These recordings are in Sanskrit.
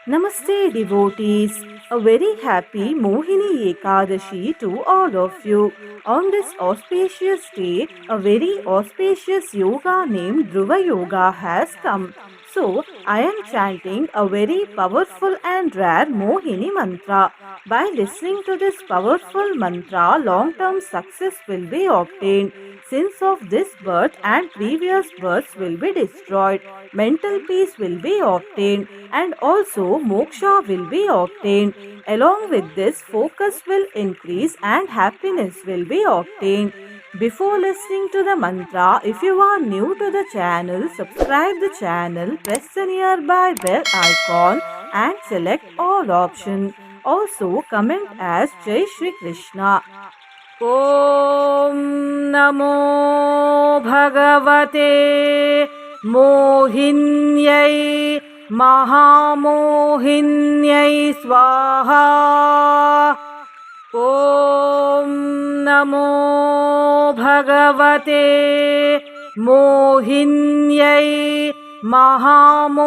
Namaste devotees, a very happy Mohini Ekadashi to all of you. On this auspicious day, a very auspicious yoga named Dhruva Yoga has come. So, I am chanting a very powerful and rare Mohini mantra. By listening to this powerful mantra, long-term success will be obtained. Sins of this birth and previous births will be destroyed. Mental peace will be obtained, and also moksha will be obtained. Along with this, focus will increase and happiness will be obtained. Before listening to the mantra, if you are new to the channel, subscribe the channel, press the nearby bell icon and select all options. Also comment as Jai Shri Krishna. ॐ नमो भगवते मोहिन्यै महामोहिन्यै स्वाहा। ॐ नमो भगवते मोहिन्यै महामोहिन्यै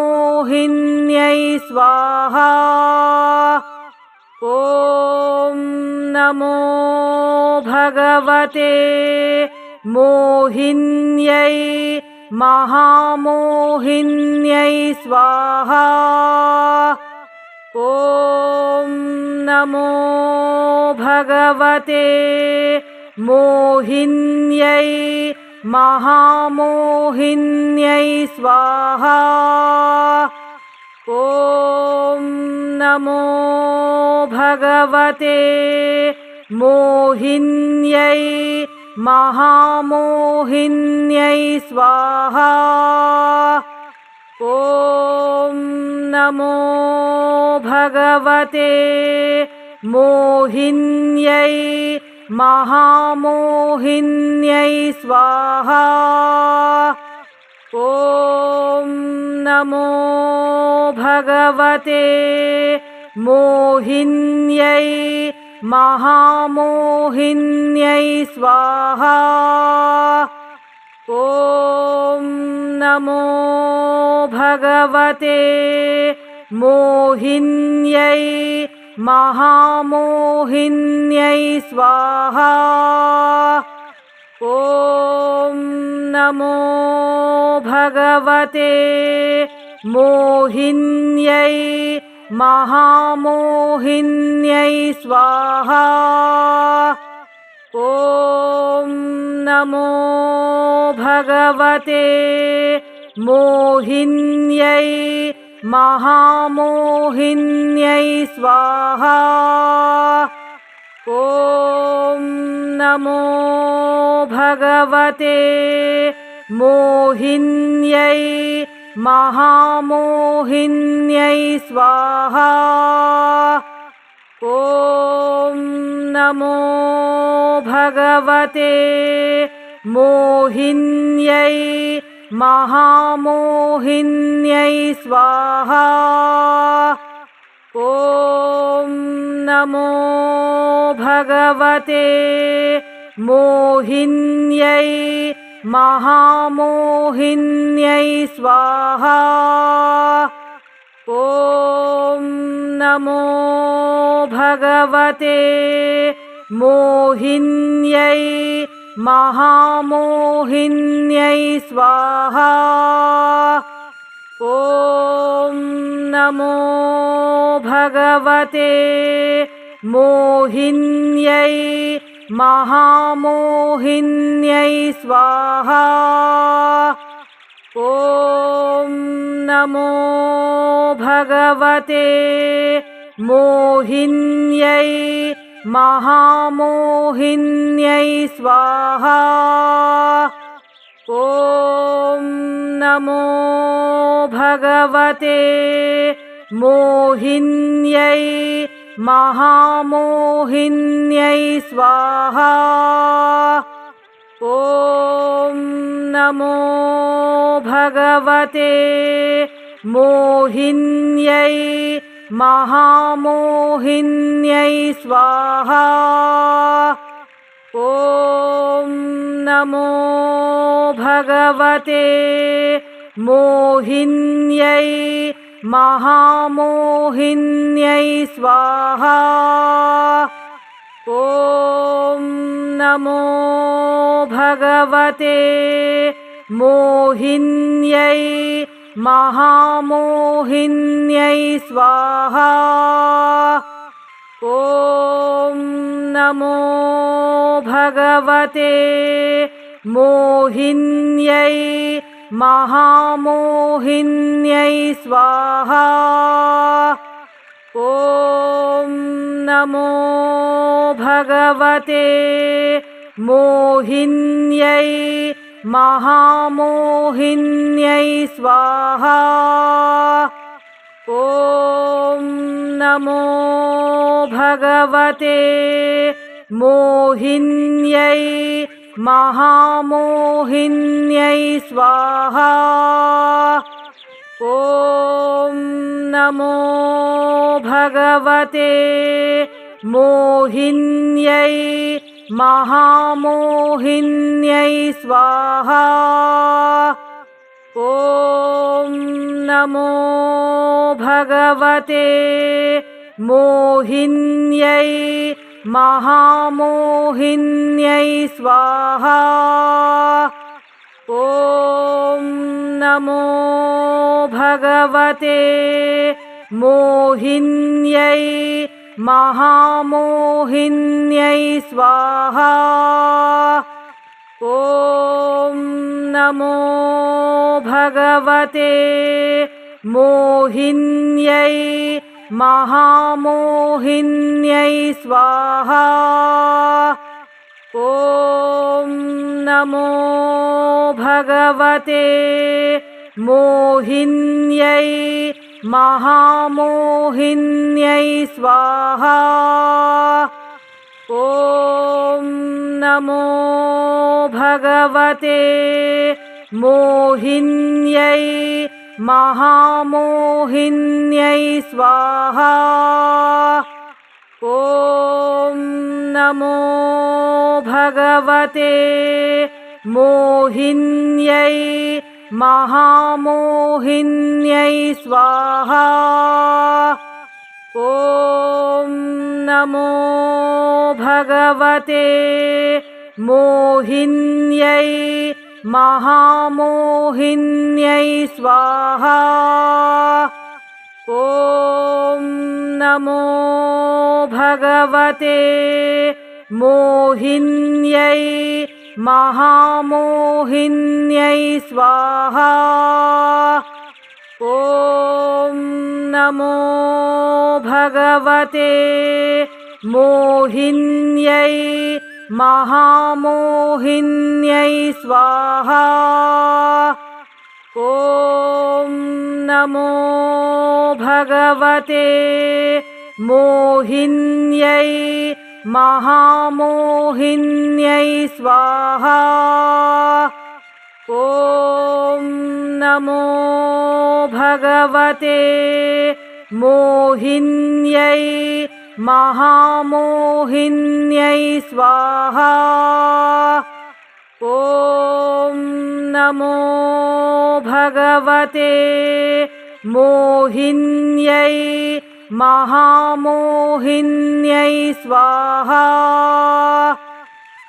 स्वाहा। ॐ नमो भगवते मोहिन्यै महामोहिन्यै स्वाहा। ॐ नमो भगवते मोहिन्यै महामोहिन्यै स्वाहा। ॐ नमो भगवते मोहिन्यै महामोहिन्यै स्वाहा। ॐ नमो भगवते मोहिन्यै महामोहिन्यै स्वाहा। ॐ नमो भगवते मोहिन्यै महामोहिन्यै स्वाहा। ॐ नमो भगवते मोहिन्यै महामोहिन्यै स्वाहा। ॐ नमो भगवते मोहिन्यै महामोहिन्यै स्वाहा। ॐ नमो भगवते मोहिन्यै महामोहिन्यै स्वाहा। ॐ नमो भगवते मोहिन्यै महामोहिन्यै स्वाहा। ॐ नमो भगवते मोहिन्यै महामोहिन्यै स्वाहा। ॐ नमो भगवते मोहिन्यै महामोहिन्यै स्वाहा। ॐ नमो भगवते मोहिन्यै महामोहिन्यै स्वाहा। ॐ नमो भगवते मोहिन्यै महामोहिन्यै स्वाहा। ॐ नमो भगवते मोहिन्यै महामोहिन्यै स्वाहा। ॐ नमो भगवते मोहिन्यै महामोहिन्यै स्वाहा। ॐ नमो भगवते मोहिन्यै महामोहिन्यै स्वाहा। ॐ नमो भगवते मोहिन्यै महामोहिन्यै महामोहिन्यै स्वाहा। ॐ नमो भगवते मोहिन्यै महामोहिन्यै स्वाहा। ॐ नमो भगवते मोहिन्यै महामोहिन्यै स्वाहा। ॐ नमो भगवते मोहिन्यै महामोहिन्यै स्वाहा। ॐ नमो भगवते मोहिन्यै महामोहिन्यै स्वाहा। ॐ नमो भगवते मोहिन्यै महामोहिन्यै स्वाहा। ॐ नमो भगवते मोहिन्यै महामोहिन्यै स्वाहा। ॐ नमो भगवते मोहिन्यै महामोहिन्यै स्वाहा। ॐ नमो भगवते मोहिन्यै महामोहिन्यै स्वाहा। ॐ नमो भगवते मोहिन्यै महामोहिन्यै स्वाहा। ॐ नमो भगवते मोहिन्यै महामोहिन्यै स्वाहा। ॐ नमो भगवते मोहिन्यै महामोहिन्यै स्वाहा। ॐ नमो भगवते मोहिन्यै महामोहिन्यै स्वाहा। ॐ नमो भगवते मोहिन्यै महामोहिन्यै स्वाहा। ॐ नमो भगवते मोहिन्यै महामोहिन्यै स्वाहा। ॐ नमो भगवते मोहिन्यै महामोहिन्यै स्वाहा। ॐ नमो भगवते मोहिन्यै महामोहिन्यै स्वाहा। ॐ नमो भगवते मोहिन्यै महामोहिन्यै स्वाहा।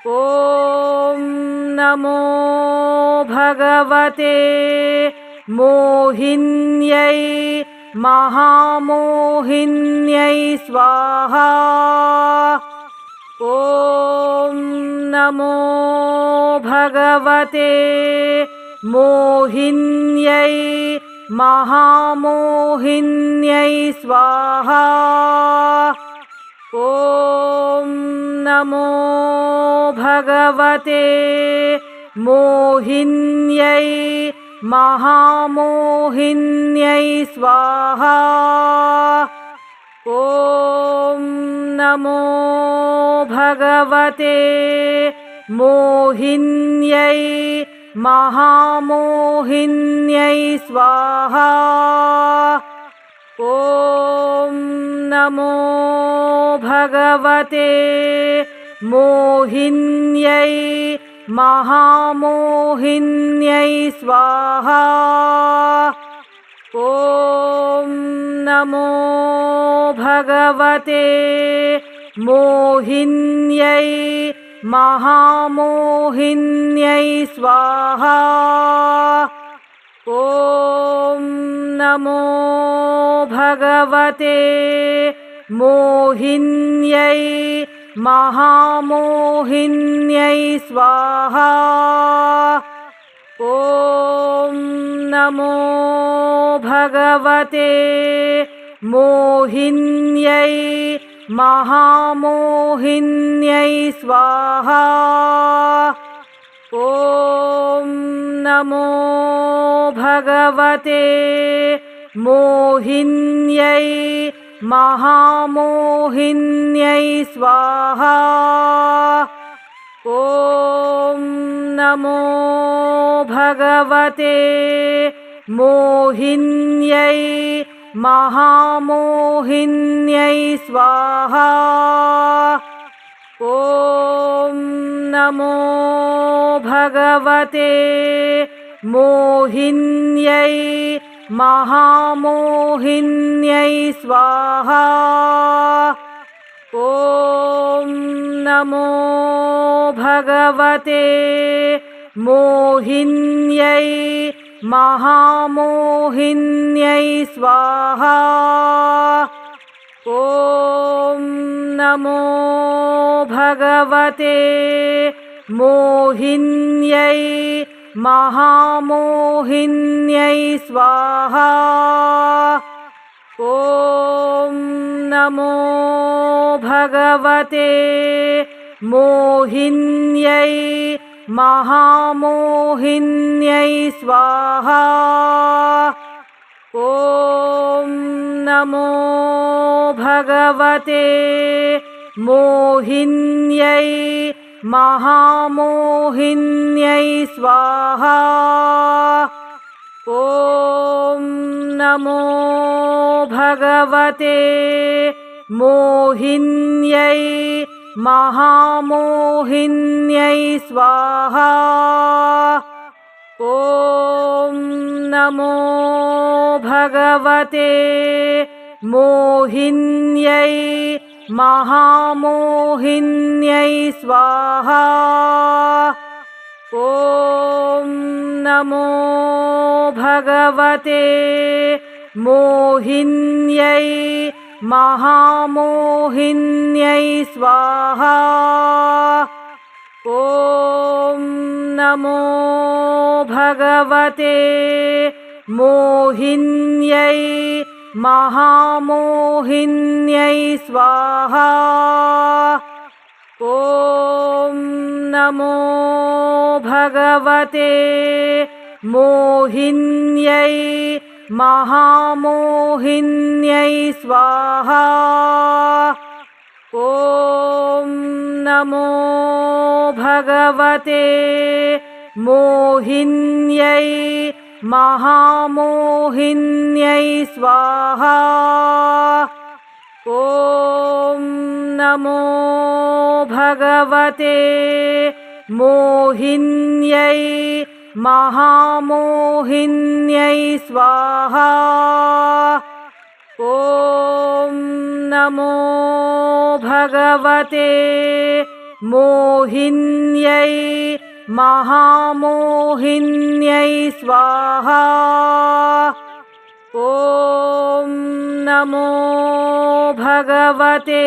ॐ नमो भगवते मोहिन्यै महामोहिन्यै स्वाहा। ॐ नमो भगवते मोहिन्यै महामोहिन्यै स्वाहा। ॐ नमो भगवते मोहिन्यै महामोहिन्यै स्वाहा। ॐ नमो भगवते मोहिन्यै महामोहिन्यै स्वाहा। ॐ नमो भगवते मोहिन्यै महामोहिन्यै स्वाहा। ॐ नमो भगवते मोहिन्यै महामोहिन्यै स्वाहा। ॐ नमो भगवते मोहिन्यै महामोहिन्यै स्वाहा। ॐ नमो भगवते मोहिन्यै महामोहिन्यै स्वाहा। ॐ नमो भगवते मोहिन्यै महामोहिन्यै स्वाहा। ॐ नमो भगवते मोहिन्यै महामोहिन्यै स्वाहा। ॐ नमो भगवते मोहिन्यै महामोहिन्यै स्वाहा। ॐ नमो भगवते मोहिन्यै महामोहिन्यै स्वाहा। ॐ नमो भगवते मोहिन्यै महामोहिन्यै स्वाहा। ॐ नमो भगवते मोहिन्यै महामोहिन्यै स्वाहा। ॐ नमो भगवते मोहिन्यै महामोहिन्यै स्वाहा। ॐ नमो भगवते मोहिन्यै महामोहिन्यै स्वाहा। ॐ नमो भगवते मोहिन्यै महामोहिन्यै स्वाहा। ॐ नमो भगवते मोहिन्यै महामोहिन्यै स्वाहा। ॐ नमो भगवते मोहिन्यै महामोहिन्यै स्वाहा। ॐ नमो भगवते मोहिन्यै महामोहिन्यै स्वाहा। ॐ नमो भगवते मोहिन्यै महामोहिन्यै स्वाहा। ॐ नमो भगवते मोहिन्यै महामोहिन्यै स्वाहा। ॐ नमो भगवते मोहिन्यै महामोहिन्यै स्वाहा। ॐ नमो भगवते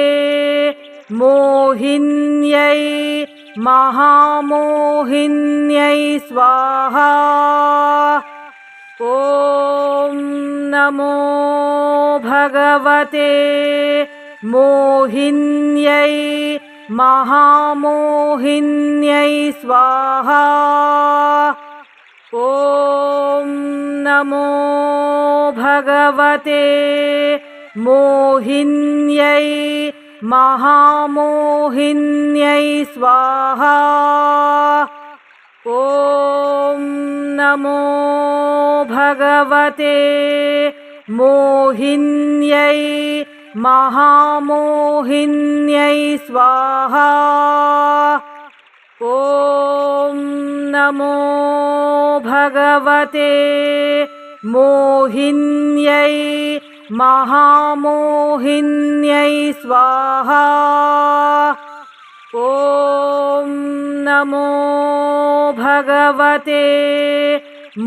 मोहिन्यै महामोहिन्यै स्वाहा। ॐ नमो भगवते मोहिन्यै महामोहिन्यै स्वाहा। ॐ नमो भगवते मोहिन्यै महामोहिन्यै स्वाहा। ॐ नमो भगवते मोहिन्यै महामोहिन्यै स्वाहा। ॐ नमो भगवते मोहिन्यै महामोहिन्यै स्वाहा। ॐ नमो भगवते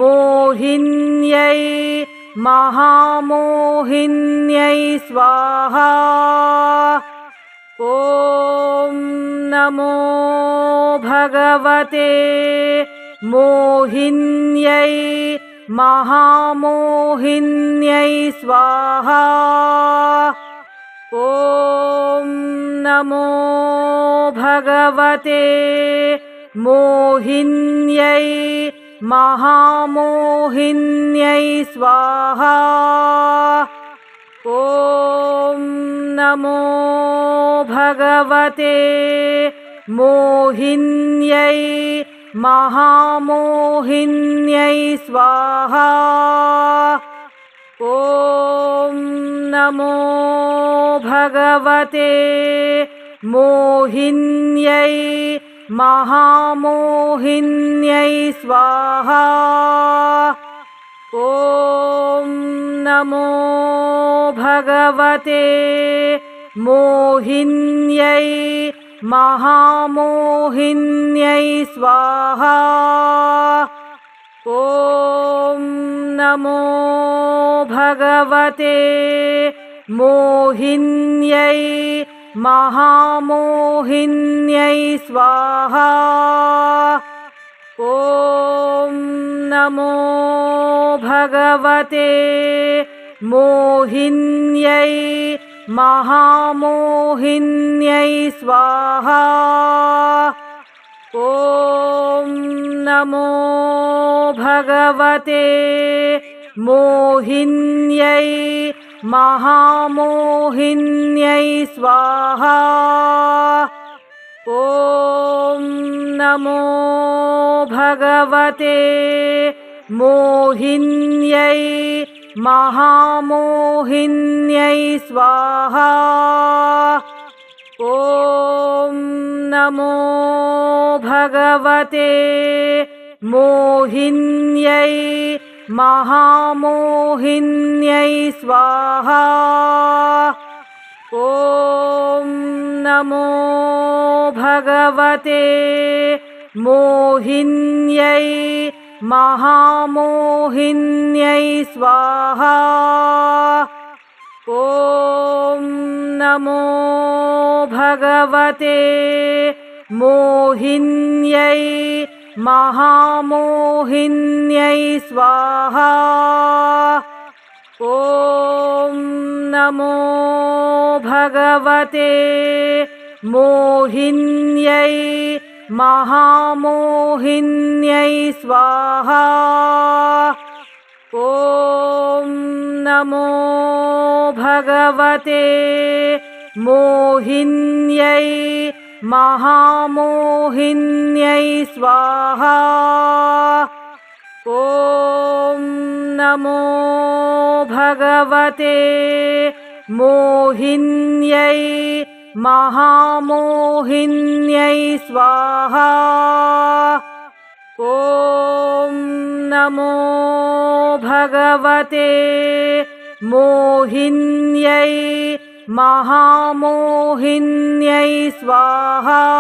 मोहिन्यै महामोहिन्यै स्वाहा। ॐ नमो भगवते मोहिन्यै महामोहिन्यै स्वाहा। ॐ नमो भगवते मोहिन्यै महामोहिन्यै स्वाहा। ॐ नमो भगवते मोहिन्यै महामोहिन्यै स्वाहा। ॐ नमो भगवते मोहिन्यै महामोहिन्यै स्वाहा। ॐ नमो भगवते मोहिन्यै महामोहिन्यै स्वाहा। ॐ नमो भगवते मोहिन्यै महामोहिन्यै स्वाहा। ॐ नमो भगवते मोहिन्यै महामोहिन्यै स्वाहा। ॐ नमो भगवते मोहिन्यै महामोहिन्यै स्वाहा। ॐ नमो भगवते मोहिन्यै महामोहिन्यै स्वाहा। ॐ नमो भगवते मोहिन्यै महामोहिन्यै स्वाहा। ॐ नमो भगवते मोहिन्यै महामोहिन्यै स्वाहा। ॐ नमो भगवते मोहिन्यै महामोहिन्यै स्वाहा। ॐ नमो भगवते मोहिन्यै महामोहिन्यै स्वाहा। ॐ नमो भगवते मोहिन्यै महामोहिन्यै स्वाहा। ॐ नमो भगवते मोहिन्यै महामोहिन्यै स्वाहा। ॐ नमो भगवते मोहिन्यै महामोहिन्यै स्वाहा।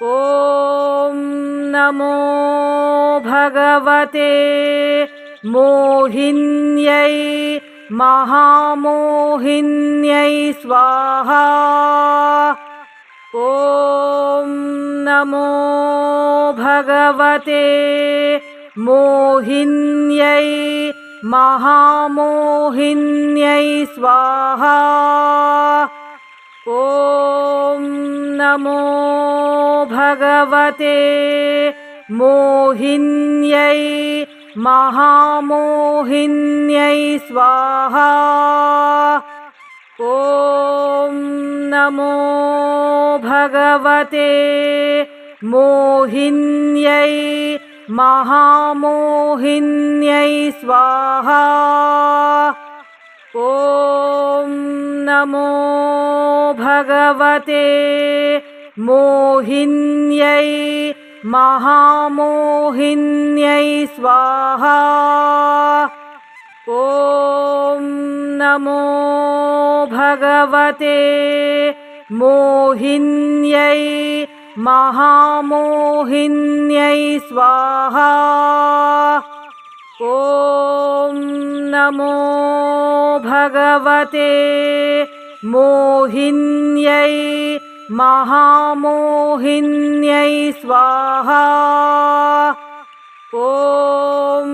ॐ नमो भगवते मोहिन्यै महामोहिन्यै स्वाहा। ॐ नमो भगवते मोहिन्यै महामोहिन्यै स्वाहा। ॐ नमो भगवते मोहिन्यै महामोहिन्यै स्वाहा। ॐ नमो भगवते मोहिन्यै महामोहिन्यै स्वाहा। ॐ नमो भगवते मोहिन्यै महामोहिन्यै स्वाहा। ॐ नमो भगवते मोहिन्यै महामोहिन्यै स्वाहा। ॐ नमो भगवते मोहिन्यै महामोहिन्यै स्वाहा। ॐ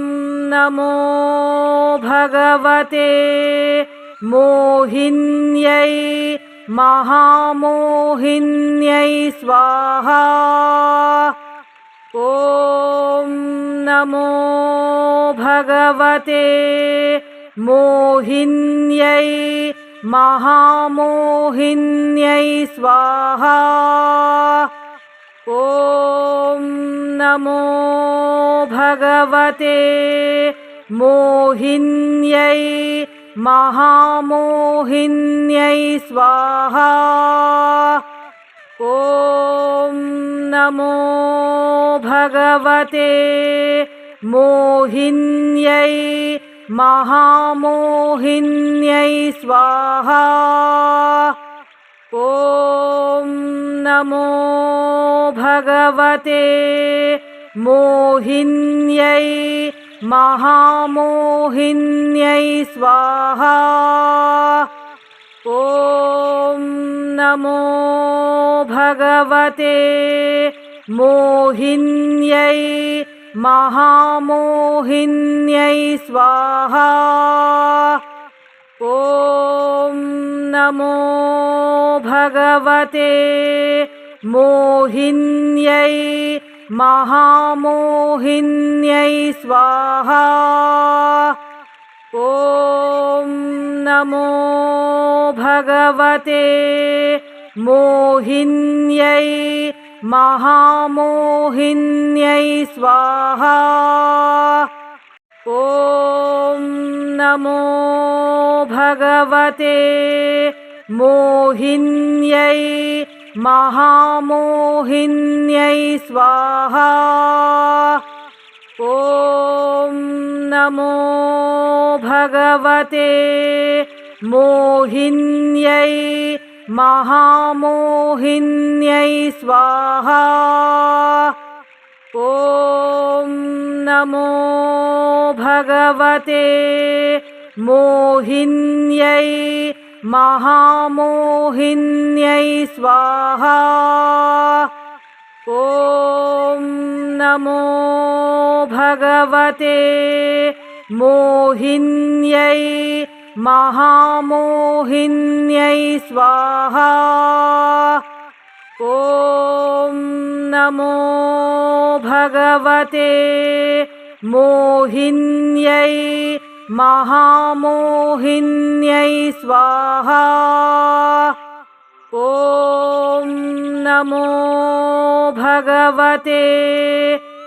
नमो भगवते मोहिन्यै महामोहिन्यै स्वाहा। ॐ नमो भगवते मोहिन्यै महामोहिन्यै स्वाहा। ॐ नमो भगवते मोहिन्यै महामोहिन्यै स्वाहा। ॐ नमो भगवते मोहिन्यै महामोहिन्यै स्वाहा। ॐ नमो भगवते मोहिन्यै महामोहिन्यै स्वाहा। ॐ नमो भगवते मोहिन्यै महामोहिन्यै स्वाहा। ॐ नमो भगवते मोहिन्यै महामोहिन्यै स्वाहा। ॐ नमो भगवते मोहिन्यै महामोहिन्यै स्वाहा। ॐ नमो भगवते मोहिन्यै महामोहिन्यै स्वाहा। ॐ नमो भगवते मोहिन्यै महामोहिन्यै स्वाहा। ॐ नमो भगवते मोहिन्यै महामोहिन्यै स्वाहा। ॐ नमो भगवते मोहिन्यै महामोहिन्यै स्वाहा। ॐ नमो भगवते मोहिन्यै महामोहिन्यै स्वाहा। ॐ नमो भगवते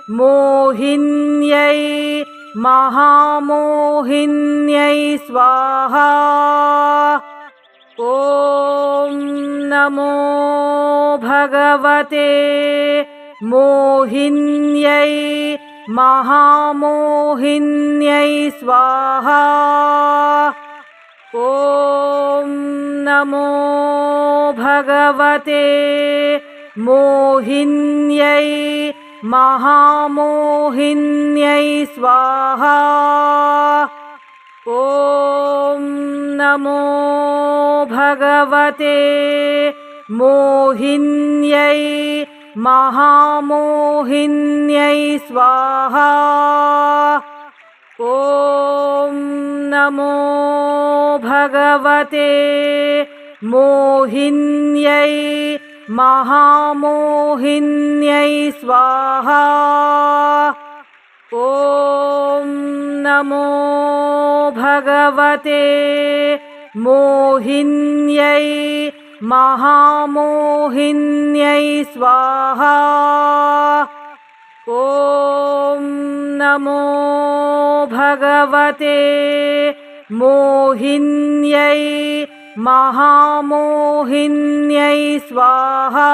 मोहिन्यै महामोहिन्यै स्वाहा। ॐ नमो भगवते मोहिन्यै महामोहिन्यै स्वाहा। ॐ नमो भगवते मोहिन्यै महामोहिन्यै स्वाहा। ॐ नमो भगवते मोहिन्यै महामोहिन्यै स्वाहा। ॐ नमो भगवते मोहिन्यै महामोहिन्यै स्वाहा। ॐ नमो भगवते मोहिन्यै महामोहिन्यै स्वाहा। ॐ नमो भगवते मोहिन्यै महामोहिन्यै स्वाहा।